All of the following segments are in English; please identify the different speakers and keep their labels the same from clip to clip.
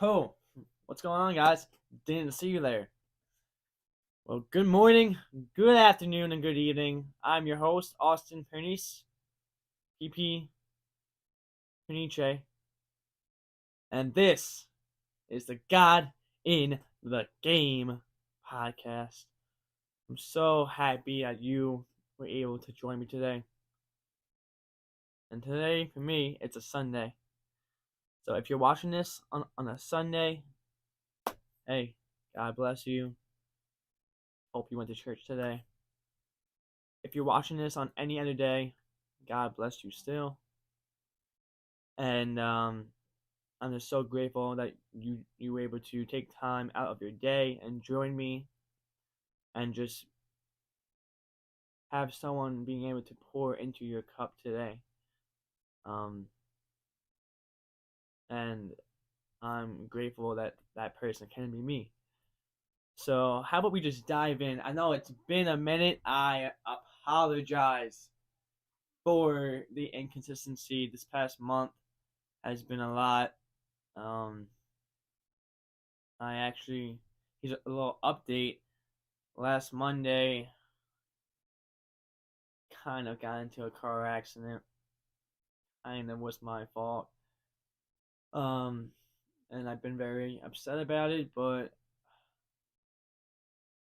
Speaker 1: Oh, what's going on, guys? Didn't see you there. Well, good morning, good afternoon, and good evening. I'm your host, Austin Pernice, PP Pernice, and this is the God in the Game podcast. I'm so happy that you were able to join me today. And today, for me, it's a Sunday. So if you're watching this on a Sunday, hey, God bless you. Hope you went to church today. If you're watching this on any other day, God bless you still. And I'm just so grateful that you were able to take time out of your day and join me and just have someone being able to pour into your cup today. Um, and I'm grateful that that person can be me. So how about we just dive in? I know it's been a minute. I apologize for the inconsistency. This past month has been a lot. Um, I actually, here's a little update. Last Monday, kind of got into a car accident. Kind of was my fault. Um, and I've been very upset about it, but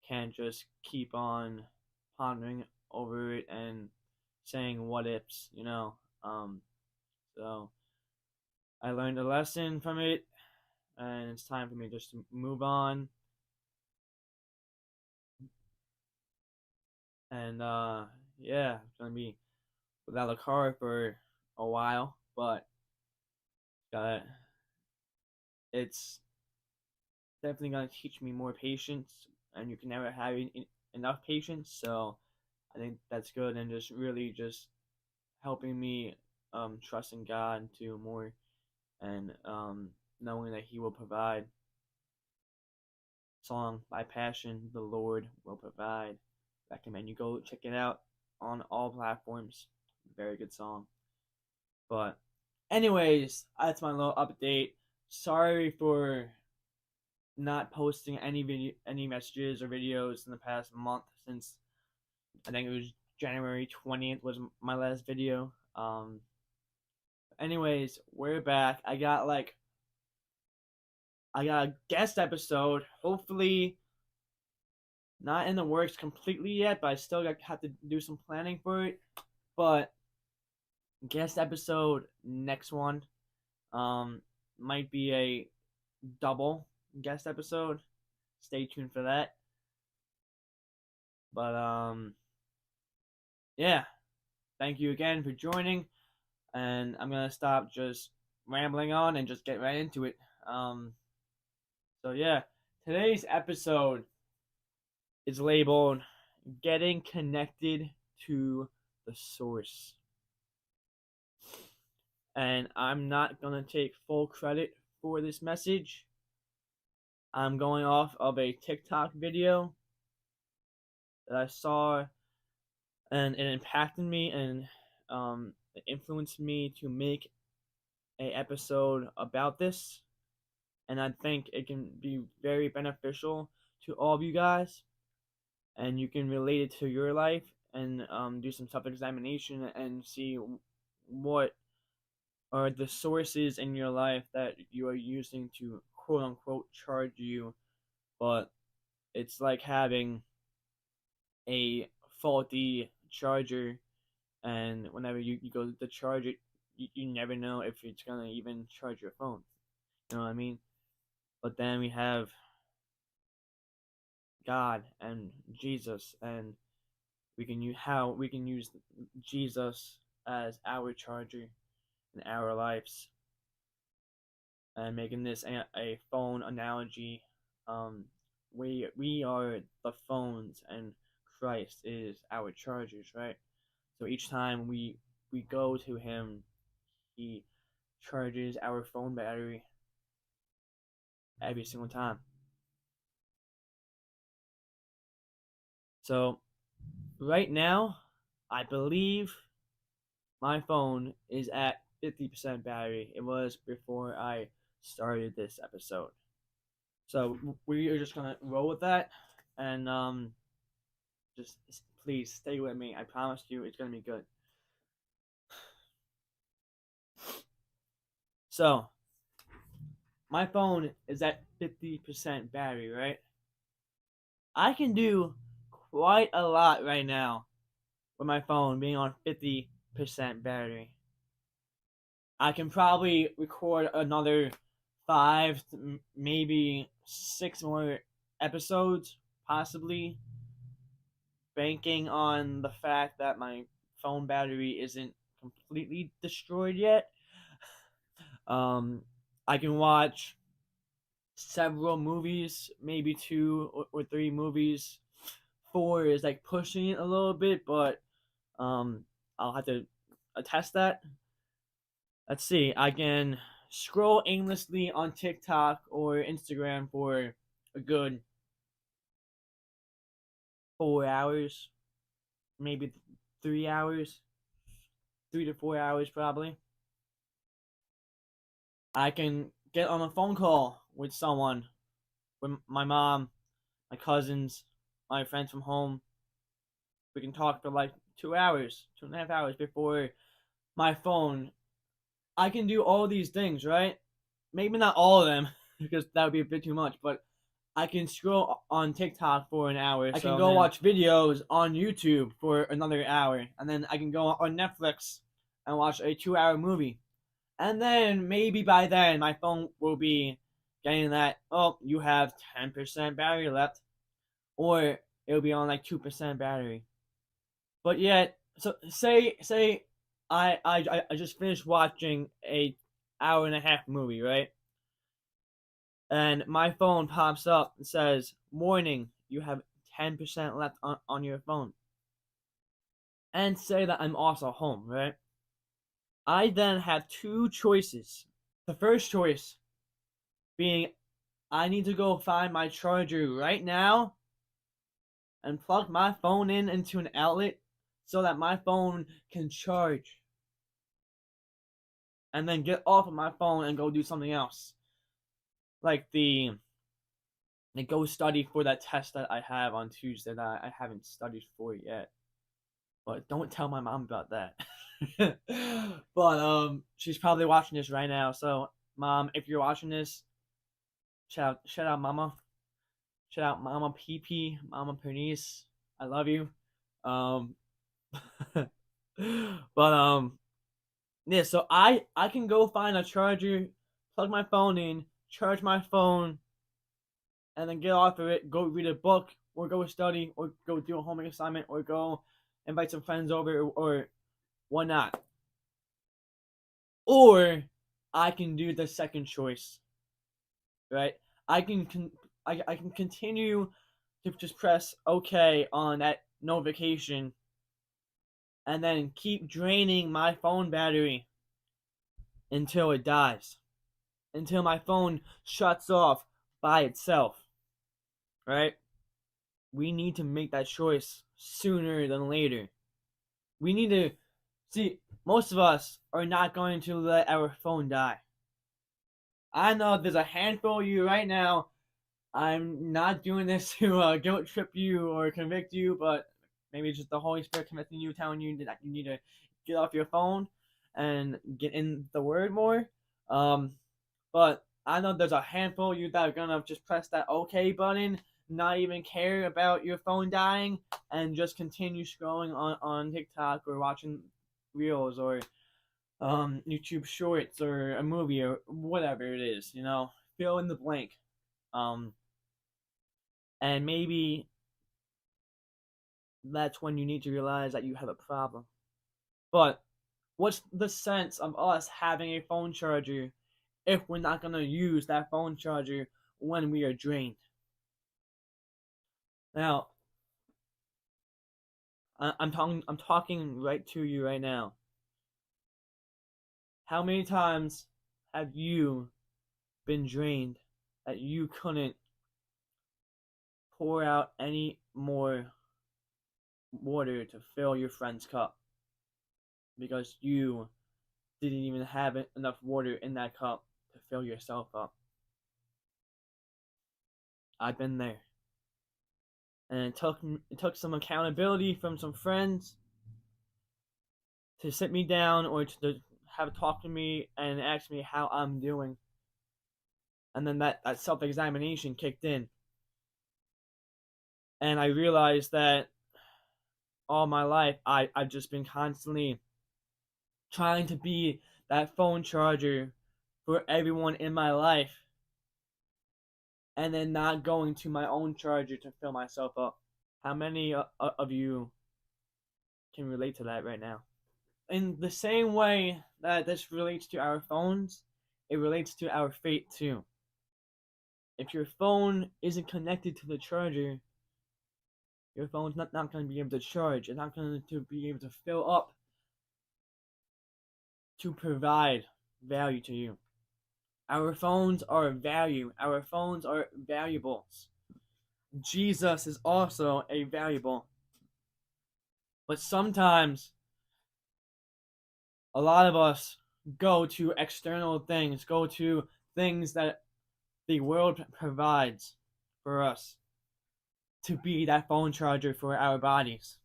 Speaker 1: can't just keep on pondering over it and saying what ifs. So I learned a lesson from it, and it's time for me just to move on. And yeah, I'm gonna be without a car for a while, but got it's definitely gonna teach me more patience, and you can never have enough patience. So I think that's good, and just really just helping me trust in God to more, and knowing that He will provide. Song by Passion, the Lord will provide. Recommend you go check it out on all platforms. Very good song. But anyways, that's my little update. Sorry for not posting any messages or videos in the past month, since I think it was January 20th was my last video. Anyways, we're back. I got a guest episode. Hopefully not in the works completely yet, but I still have to do some planning for it. But guest episode next one um might be a double guest episode. Stay tuned for that. But yeah, thank you again for joining, and I'm gonna stop just rambling on and just get right into it. So yeah, today's episode is labeled "Getting Connected to the Source," and I'm not gonna take full credit for this message. I'm going off of a TikTok video that I saw, and it impacted me, and it influenced me to make a episode about this, and I think it can be very beneficial to all of you guys, and you can relate it to your life, and do some self-examination and see what are the sources in your life that you are using to quote unquote charge you, but it's like having a faulty charger, and whenever you go to charge it, you never know if it's gonna even charge your phone. You know what I mean? But then we have God and Jesus, and we can use Jesus as our charger in our lives, and making this a phone analogy. Um, we are the phones, and Christ is our chargers, right? So each time we go to Him, He charges our phone battery every single time. So right now, I believe my phone is at 50% battery. It was before I started this episode. So we are just gonna roll with that, and just please stay with me. I promise you, it's gonna be good. So my phone is at 50% battery, right? I can do quite a lot right now with my phone being on 50% battery. I can probably record another 5, maybe 6 more episodes, possibly, banking on the fact that my phone battery isn't completely destroyed yet. I can watch several movies, maybe 2 or 3 movies. 4 is like pushing it a little bit, but I'll have to test that. Let's see. I can scroll aimlessly on TikTok or Instagram for a good 4 hours, maybe 3 hours, 3 to 4 hours probably. I can get on a phone call with someone, with my mom, my cousins, my friends from home. We can talk for like 2 hours, 2.5 hours before my phone. I can do all these things, right? Maybe not all of them, because that would be a bit too much, but I can scroll on TikTok for an hour. I can go watch videos on YouTube for another hour, and then I can go on Netflix and watch a 2-hour movie. And then maybe by then my phone will be getting that, oh, you have 10% battery left, or it'll be on like 2% battery. But yet, so say I just finished watching a hour and a half movie, right? And my phone pops up and says, "Warning, you have 10% left on your phone." And say that I'm also home, right? I then have 2 choices. The first choice being I need to go find my charger right now and plug my phone in into an outlet so that my phone can charge. And then get off of my phone and go do something else. Like the go study for that test that I have on Tuesday that I haven't studied for yet. But don't tell my mom about that. But she's probably watching this right now. So mom, if you're watching this, shout out mama. Shout out Mama PP, Mama Pernice. I love you. Um but yeah, so I can go find a charger, plug my phone in, charge my phone, and then get off of it, go read a book, or go study, or go do a homework assignment, or go invite some friends over, or whatnot. Or I can do the second choice, right? I can I can continue to just press OK on that notification, and then keep draining my phone battery until it dies, until my phone shuts off by itself, right? We need to make that choice sooner than later. We need to see, most of us are not going to let our phone die. I know there's a handful of you right now. I'm not doing this to guilt trip you or convict you, but maybe it's just the Holy Spirit convicting you, telling you that you need to get off your phone and get in the Word more. But I know there's a handful of you that are gonna just press that OK button, not even care about your phone dying, and just continue scrolling on TikTok or watching reels or YouTube shorts or a movie or whatever it is, fill in the blank. And maybe that's when you need to realize that you have a problem. But what's the sense of us having a phone charger if we're not going to use that phone charger when we are drained? Now, I'm talking right to you right now. How many times have you been drained that you couldn't pour out any more water to fill your friend's cup because you didn't even have enough water in that cup to fill yourself up. I've been there. And it took some accountability from some friends to sit me down or to have a talk to me and ask me how I'm doing. And then that self-examination kicked in. And I realized that all my life I've just been constantly trying to be that phone charger for everyone in my life, and then not going to my own charger to fill myself up. How many of you can relate to that right now? In the same way that this relates to our phones, it relates to our faith too. If your phone isn't connected to the charger, your phone's not going to be able to charge. It's not going to be able to fill up to provide value to you. Our phones are value. Our phones are valuables. Jesus is also a valuable. But sometimes a lot of us go to external things, go to things that the world provides for us to be that phone charger for our bodies.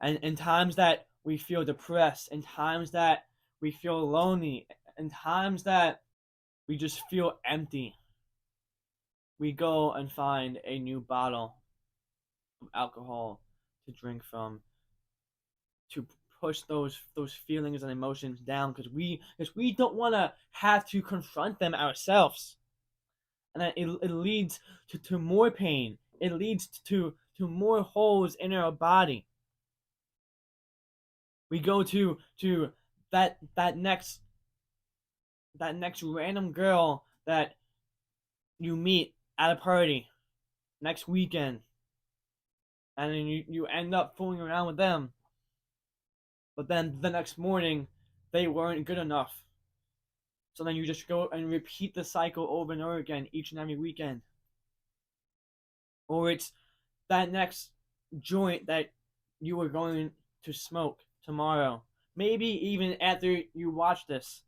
Speaker 1: And in times that we feel depressed, in times that we feel lonely, in times that we just feel empty, we go and find a new bottle of alcohol to drink from, to push those feelings and emotions down, because we don't want to have to confront them ourselves, and then it leads to more pain. It leads to more holes in our body. We go to that next random girl that you meet at a party next weekend, and then you end up fooling around with them, but then the next morning they weren't good enough, so then you just go and repeat the cycle over and over again each and every weekend. Or it's that next joint that you were going to smoke tomorrow, maybe even after you watch this,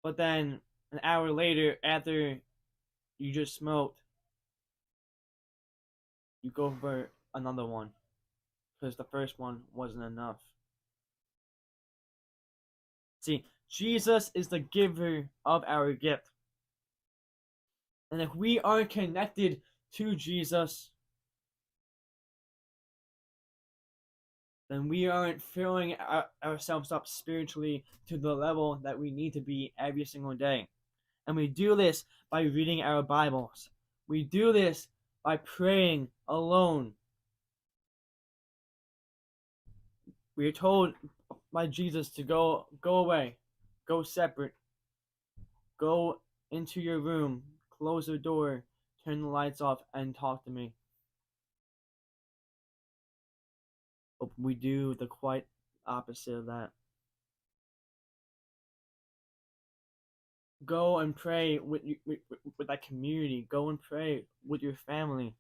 Speaker 1: but then an hour later, after you just smoked, you go for another one because the first one wasn't enough. See, Jesus is the giver of our gift. And if we aren't connected to Jesus, then we aren't filling ourselves up spiritually to the level that we need to be every single day. And we do this by reading our Bibles. We do this by praying alone. We are told by Jesus to go away, go separate, go into your room, close the door, turn the lights off, and talk to me. But we do the quite opposite of that. Go and pray with that community. Go and pray with your family.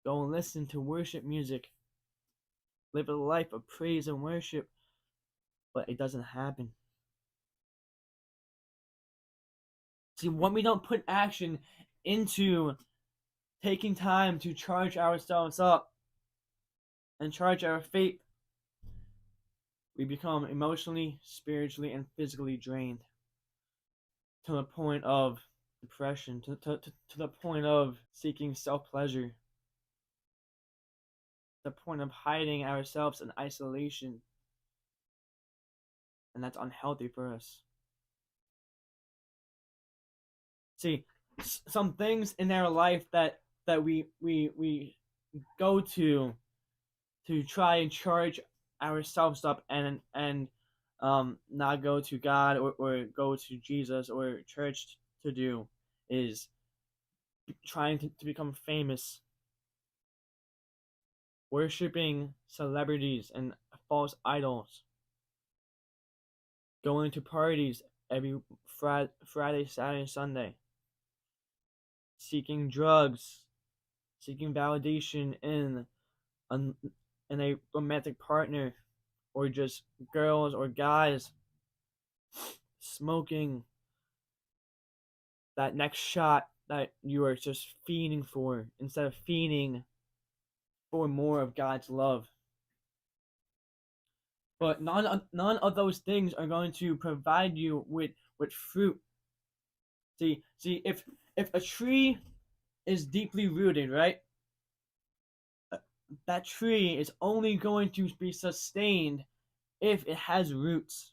Speaker 1: Go and listen to worship music. Live a life of praise and worship. But it doesn't happen. See, when we don't put action into taking time to charge ourselves up and charge our faith, we become emotionally, spiritually, and physically drained to the point of depression, to the point of seeking self-pleasure, the point of hiding ourselves in isolation. And that's unhealthy for us. See, some things in our life that we go to try and charge ourselves up and not go to God or go to Jesus or church to do is trying to become famous, worshiping celebrities and false idols, going to parties every Friday, Saturday, Sunday, seeking drugs, seeking validation in a romantic partner, or just girls or guys smoking that next shot that you are just fiending for instead of fiending for more of God's love. But none of those things are going to provide you with fruit. See, if a tree is deeply rooted, right? That tree is only going to be sustained if it has roots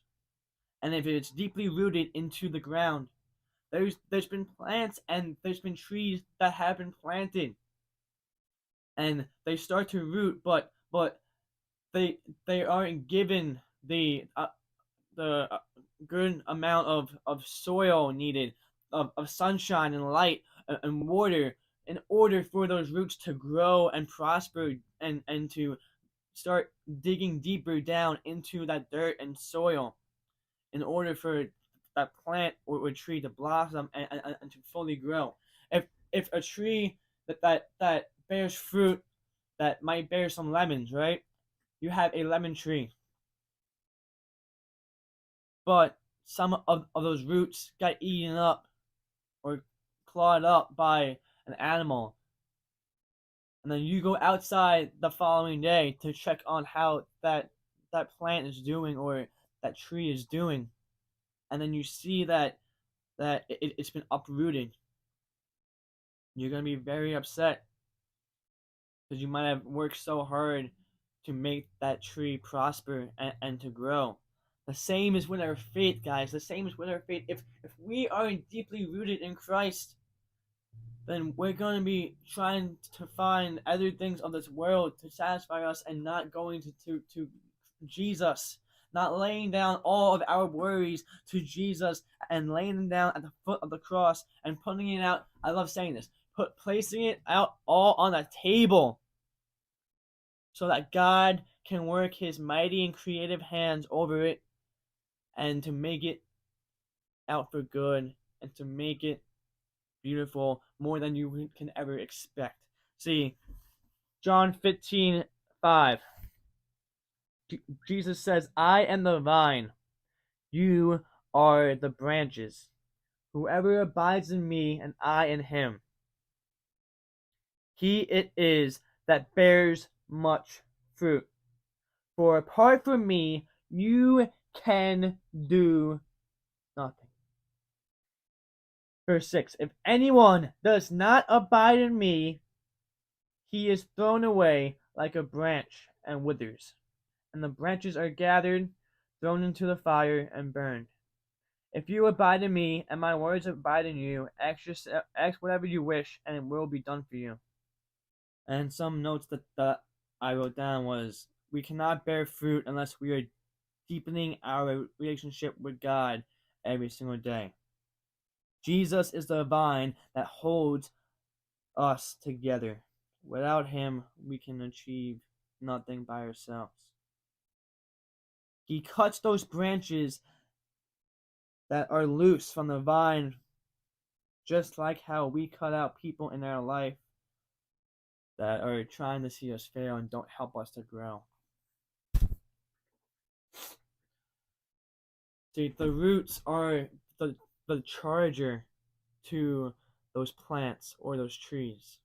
Speaker 1: and if it's deeply rooted into the ground. There's been plants and there's been trees that have been planted and they start to root, but they aren't given the good amount of soil needed, of sunshine and light and water in order for those roots to grow and prosper and to start digging deeper down into that dirt and soil in order for that plant or tree to blossom and to fully grow. If a tree that bears fruit that might bear some lemons, right? You have a lemon tree. But some of those roots got eaten up or clawed up by an animal. And then you go outside the following day to check on how that plant is doing or that tree is doing. And then you see that it's been uprooted. You're going to be very upset because you might have worked so hard to make that tree prosper and to grow. The same is with our faith, guys. The same is with our faith. If we are deeply rooted in Christ, then we're going to be trying to find other things of this world to satisfy us and not going to Jesus. Not laying down all of our worries to Jesus and laying them down at the foot of the cross and putting it out. I love saying this. Placing it out all on a table so that God can work his mighty and creative hands over it and to make it out for good and to make it beautiful more than you can ever expect. See, John 15:5. Jesus says, I am the vine, you are the branches. Whoever abides in me and I in him, he it is that bears much fruit. For apart from me, you can do nothing. Verse 6. If anyone does not abide in me, he is thrown away like a branch and withers. And the branches are gathered, thrown into the fire, and burned. If you abide in me, and my words abide in you, ask whatever you wish, and it will be done for you. And some notes that I wrote down was, we cannot bear fruit unless we are deepening our relationship with God every single day. Jesus is the vine that holds us together. Without him, we can achieve nothing by ourselves. He cuts those branches that are loose from the vine, just like how we cut out people in our life that are trying to see us fail and don't help us to grow. See, the roots are the charger to those plants or those trees.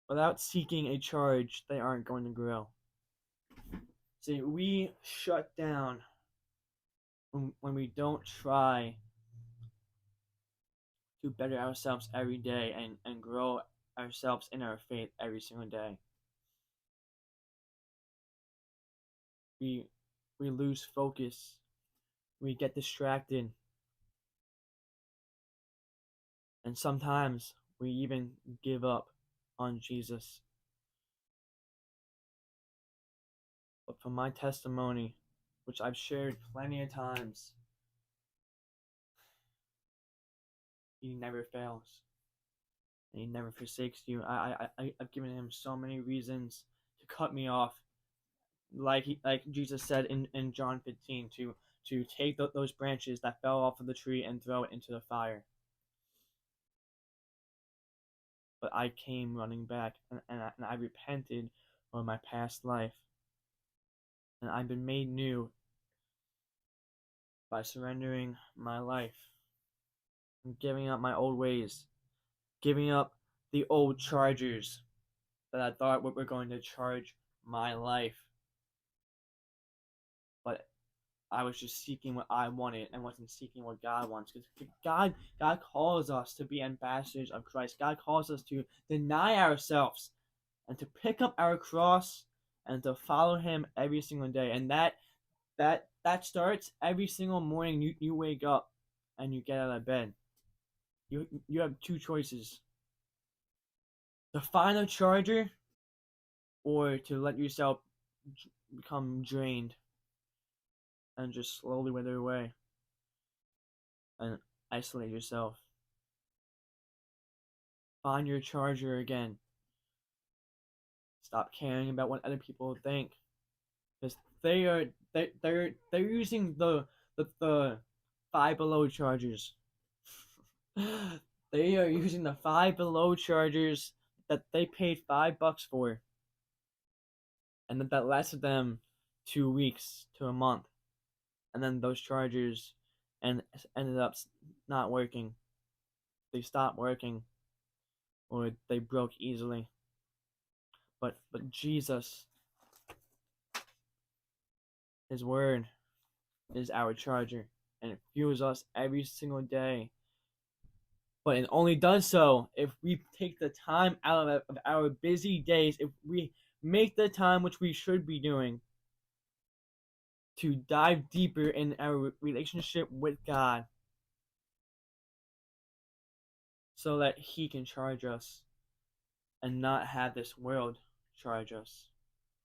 Speaker 1: Without seeking a charge, they aren't going to grow. See, we shut down when we don't try to better ourselves every day and grow ourselves in our faith every single day. We lose focus. We get distracted. And sometimes we even give up on Jesus. But from my testimony, which I've shared plenty of times, he never fails. And he never forsakes you. I've given him so many reasons to cut me off. Like Jesus said in John 15, to take those branches that fell off of the tree and throw it into the fire. But I came running back and I repented of my past life. And I've been made new by surrendering my life and giving up my old ways, giving up the old chargers that I thought were going to charge my life. But I was just seeking what I wanted and wasn't seeking what God wants. Because God calls us to be ambassadors of Christ. God calls us to deny ourselves and to pick up our cross and to follow Him every single day. And that starts every single morning. You wake up and you get out of bed. You have two choices: to find a charger or to let yourself become drained and just slowly wither away and isolate yourself. Find your charger again. Stop caring about what other people think, because they're using the Five Below chargers. They are using the Five Below chargers that they paid $5 for, and that lasted them 2 weeks to a month, and then those chargers and ended up not working. They stopped working, or they broke easily. But Jesus, His Word, is our charger, and it fuels us every single day. But it only does so if we take the time out of our busy days, if we make the time, which we should be doing, to dive deeper in our relationship with God so that He can charge us and not have this world charge us.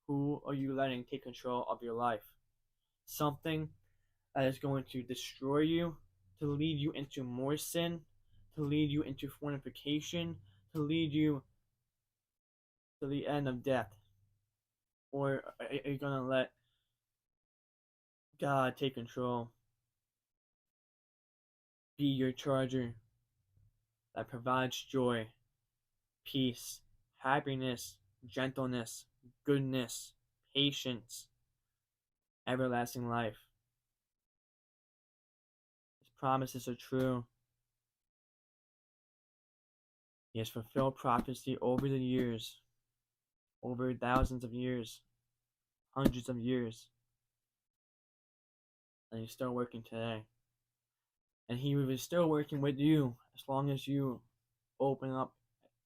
Speaker 1: Who are you letting take control of your life? Something that is going to destroy you, to lead you into more sin, to lead you into fornication, to lead you to the end of death? Or are you going to let God take control, be your charger that provides joy, peace, happiness, gentleness, goodness, patience, everlasting life? His promises are true. He has fulfilled prophecy over the years, over thousands of years, hundreds of years, and He's still working today. And He is still working with you as long as you open up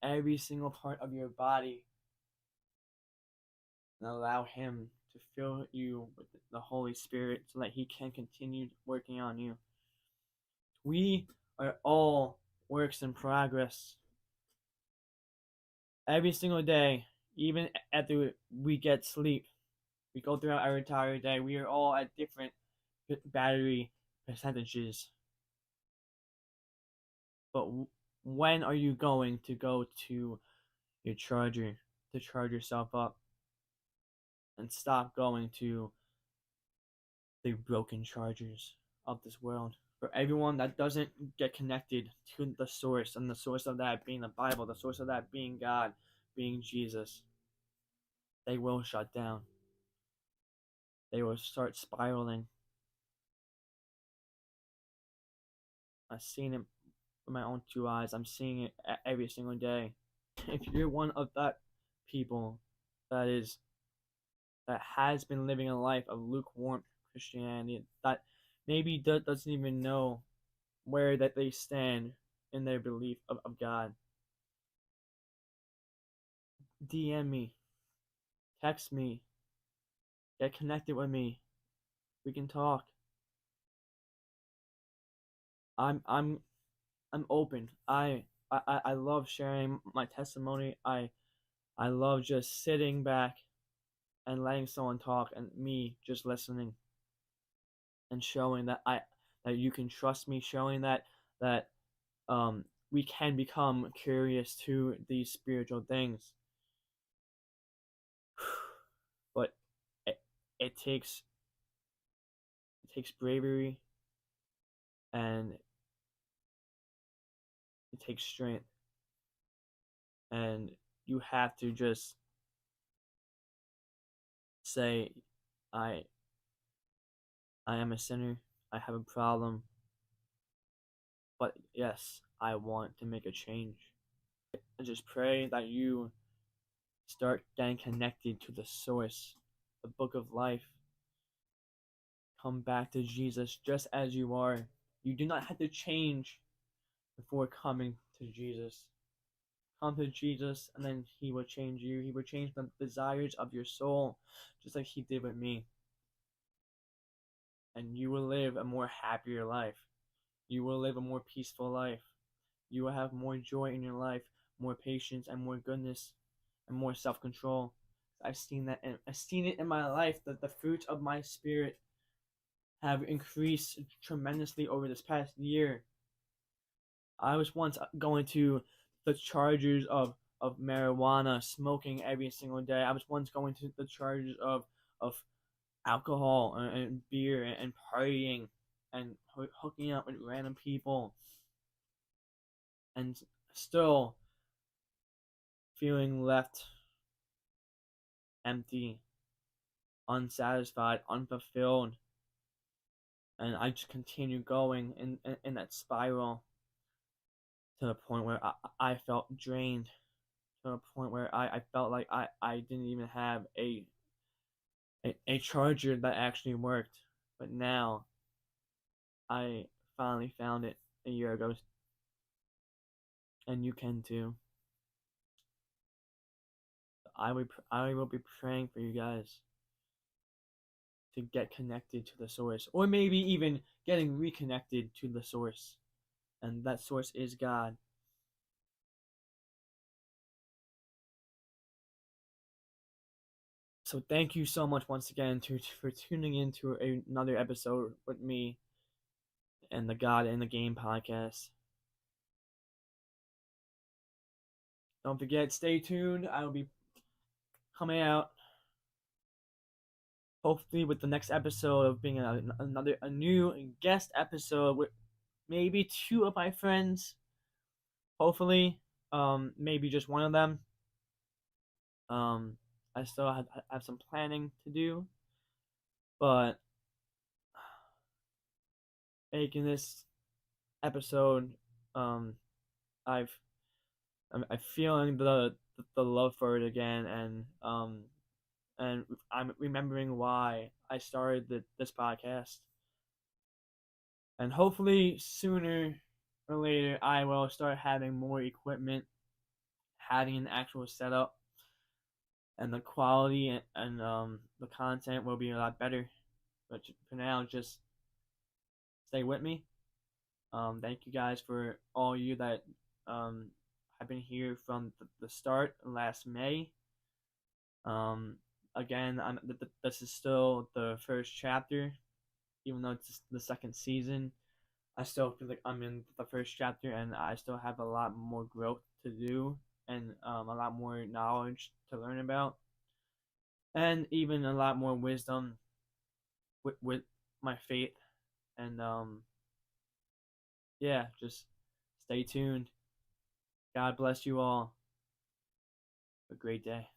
Speaker 1: every single part of your body and allow Him to fill you with the Holy Spirit so that He can continue working on you. We are all works in progress. Every single day, even after we get sleep, we go throughout our entire day, we are all at different battery percentages. But when are you going to go to your charger to charge yourself up and stop going to the broken chargers of this world? For everyone that doesn't get connected to the source, and the source of that being the Bible, the source of that being God, being Jesus, they will shut down. They will start spiraling. I've seen it with my own two eyes. I'm seeing it every single day. If you're one of that people that has been living a life of lukewarm Christianity, that maybe doesn't even know where that they stand in their belief of God, DM me, text me, get connected with me. We can talk. I'm open. I love sharing my testimony. I love just sitting back and letting someone talk and me just listening and showing that you can trust me, showing that we can become curious to these spiritual things. But it takes bravery, and it takes strength, and you have to just say, I am a sinner. I have a problem, but yes, I want to make a change. I just pray that you start getting connected to the source, the book of life. Come back to Jesus just as you are. You do not have to change before coming to Jesus. Come to Jesus, and then He will change you. He will change the desires of your soul, just like He did with me. And you will live a more happier life. You will live a more peaceful life. You will have more joy in your life, more patience, and more goodness, and more self-control. I've seen that, and I've seen it in my life that the fruit of my spirit have increased tremendously over this past year. I was once going to the charges of marijuana, smoking every single day. I was once going to the charges of alcohol and beer and partying and hooking up with random people, and still feeling left empty, unsatisfied, unfulfilled. And I just continue going in that spiral to the point where I felt drained, to a point where I felt like I didn't even have a charger that actually worked. But now I finally found it a year ago, and you can too. I will be praying for you guys to get connected to the source, or maybe even getting reconnected to the source, and that source is God. So thank you so much once again for tuning in to another episode with me and the God in the Game podcast. Don't forget, stay tuned. I will be coming out hopefully with the next episode of being a new guest episode with maybe two of my friends. Hopefully, maybe just one of them. I still have some planning to do, but making this episode, I've I'm feeling the love for it again, and I'm remembering why I started this podcast, and hopefully sooner or later I will start having more equipment, having an actual setup, and the quality and the content will be a lot better. But for now, just stay with me. Thank you guys for all you that have been here from the start last May. Um, Again, this is still the first chapter, even though it's the second season. I still feel like I'm in the first chapter, and I still have a lot more growth to do, and a lot more knowledge to learn about, and even a lot more wisdom with my faith. And yeah, just stay tuned. God bless you all. Have a great day.